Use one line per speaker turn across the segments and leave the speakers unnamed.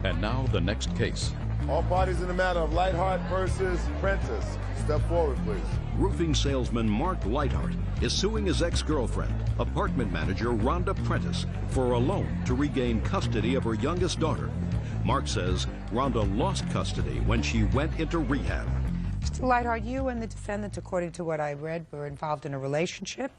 And now the next case.
All parties in the matter of Lightheart versus Prentice. Step forward, please.
Roofing salesman Mark Lightheart is suing his ex-girlfriend, apartment manager Rhonda Prentice, for a loan to regain custody of her youngest daughter. Mark says Rhonda lost custody when she went into rehab.
Mr. Lightheart, you and the defendant, according to what I read, were involved in a relationship.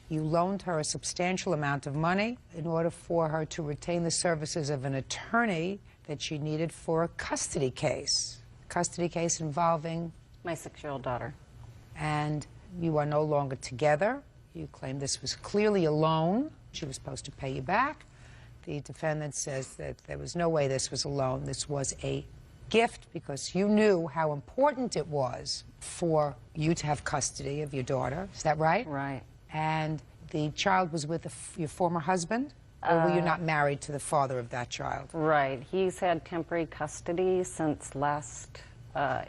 You loaned her a substantial amount of money in order for her to retain the services of an attorney that she needed for a custody case. Custody case involving
my 6-year-old daughter.
And you are no longer together. You claim this was clearly a loan. She was supposed to pay you back. The defendant says that there was no way this was a loan. This was a gift because you knew how important it was for you to have custody of your daughter. Is that right?
Right.
And the child was with your former husband? Or were you not married to the father of that child?
Right. He's had temporary custody since last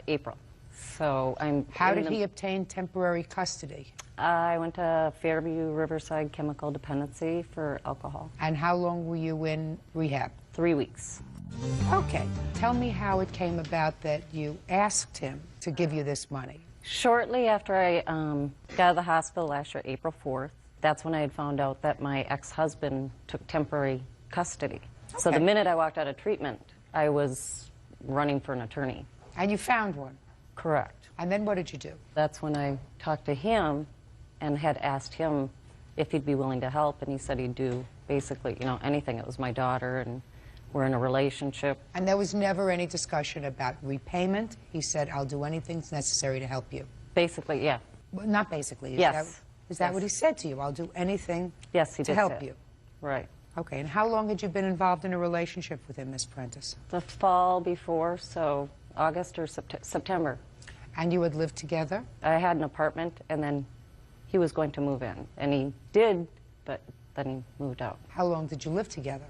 April. So I'm...
How did he obtain temporary custody?
I went to Fairview Riverside Chemical Dependency for alcohol.
And how long were you in rehab?
3 weeks.
Okay. Tell me how it came about that you asked him to give you this money.
Shortly after I got out of the hospital last year, April 4th, that's when I had found out that my ex-husband took temporary custody. Okay. So the minute I walked out of treatment, I was running for an attorney.
And you found one?
Correct.
And then what did you do?
That's when I talked to him and had asked him if he'd be willing to help, and he said he'd do basically, you know, anything. It was my daughter, and we're in a relationship. And
there was never any discussion about repayment? He said, I'll do anything that's necessary to help you?
Basically, yeah.
Well, not basically.
Yes.
Is that what he said to you? I'll do anything
to
help you?
Right.
Okay, and how long had you been involved in a relationship with him, Miss Prentice?
The fall before, so August or September.
And you had lived together?
I had an apartment, and then he was going to move in. And he did, but then he moved out.
How long did you live together?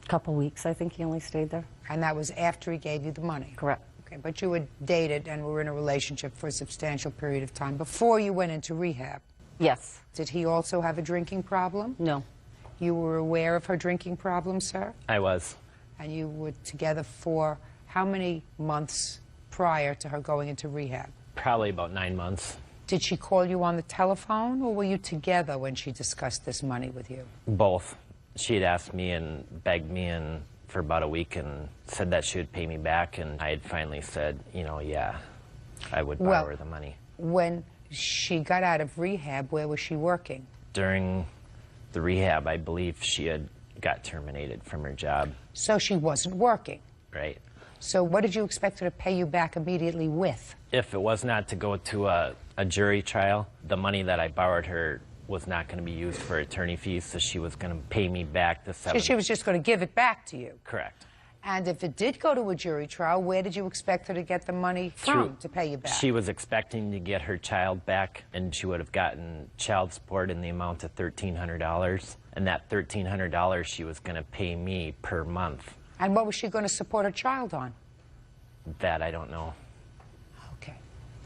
A couple weeks, I think he only stayed there.
And that was after he gave you the money?
Correct.
Okay, but you had dated and were in a relationship for a substantial period of time before you went into rehab?
Yes.
Did he also have a drinking problem?
No.
You were aware of her drinking problem, sir?
I was.
And you were together for how many months prior to her going into rehab?
Probably about 9 months.
Did she call you on the telephone, or were you together when she discussed this money with you?
Both. She had asked me and begged me and for about a week and said that she would pay me back, and I had finally said, you know, yeah, I would borrow her the money.
When she got out of rehab, where was she working?
During the rehab, I believe she had got terminated from her job.
So she wasn't working?
Right.
So what did you expect her to pay you back immediately with?
If it was not to go to a jury trial, the money that I borrowed her was not going to be used for attorney fees, so she was going to pay me back the $7,000.
So she was just going to give it back to you?
Correct.
And if it did go to a jury trial, where did you expect her to get the money from to pay you back?
She was expecting to get her child back, and she would have gotten child support in the amount of $1,300. And that $1,300 she was going to pay me per month.
And what was she going to support her child on?
That I don't know.
Okay.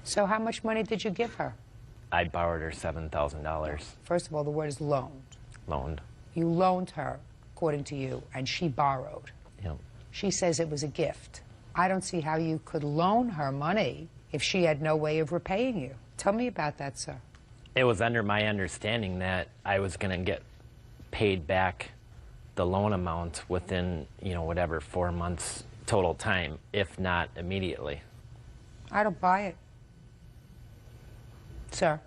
So how much money did you give her?
I borrowed her $7,000.
First of all, the word is loaned.
Loaned.
You loaned her, according to you, and she borrowed.
Yep.
She says it was a gift. I don't see how you could loan her money if she had no way of repaying you. Tell me about that, sir.
It was under my understanding that I was going to get paid back the loan amount within, you know, whatever, 4 months total time, if not immediately.
I don't buy it. Sir,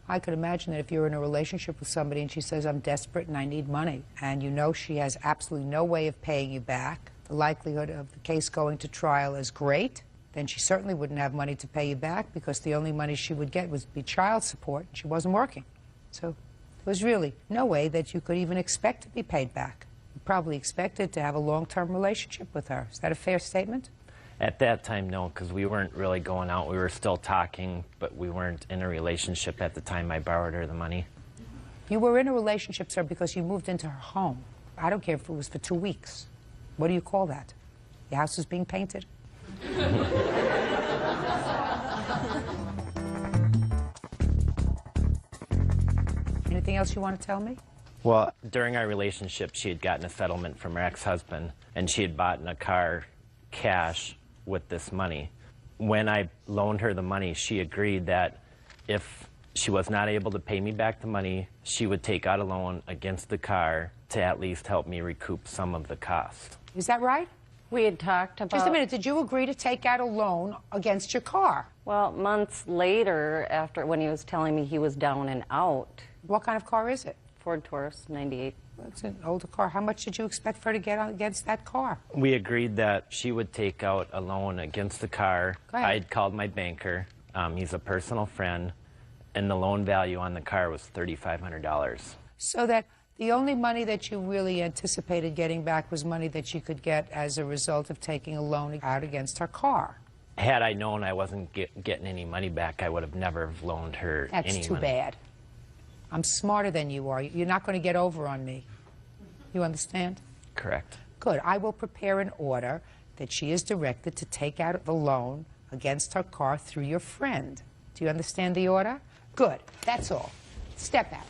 I could imagine that if you're in a relationship with somebody and she says, I'm desperate and I need money, and you know she has absolutely no way of paying you back, the likelihood of the case going to trial is great, then she certainly wouldn't have money to pay you back because the only money she would get would be child support. She wasn't working. So there was really no way that you could even expect to be paid back. You probably expected to have a long-term relationship with her. Is that a fair statement?
At that time, no, because we weren't really going out. We were still talking, but we weren't in a relationship at the time I borrowed her the money.
You were in a relationship, sir, because you moved into her home. I don't care if it was for 2 weeks. What do you call that? Your house was being painted? Anything else you want to tell me?
Well, during our relationship, she had gotten a settlement from her ex-husband, and she had bought a car cash with this money. When I loaned her the money, she agreed that if she was not able to pay me back the money, she would take out a loan against the car to at least help me recoup some of the cost.
Is that right?
We had talked about...
Just a minute, did you agree to take out a loan against your car?
Well, months later, after when he was telling me he was down and out...
What kind of car is it?
Ford Taurus, 98.
It's an older car. How much did you expect for her to get against that car?
We agreed that she would take out a loan against the car.
Go ahead.
I'd called my banker. He's a personal friend. And the loan value on the car was $3,500.
So that the only money that you really anticipated getting back was money that you could get as a result of taking a loan out against her car.
Had I known I wasn't getting any money back, I would have never loaned her any money.
That's too bad. I'm smarter than you are. You're not going to get over on me. You understand?
Correct.
Good. I will prepare an order that she is directed to take out the loan against her car through your friend. Do you understand the order? Good. That's all. Step out.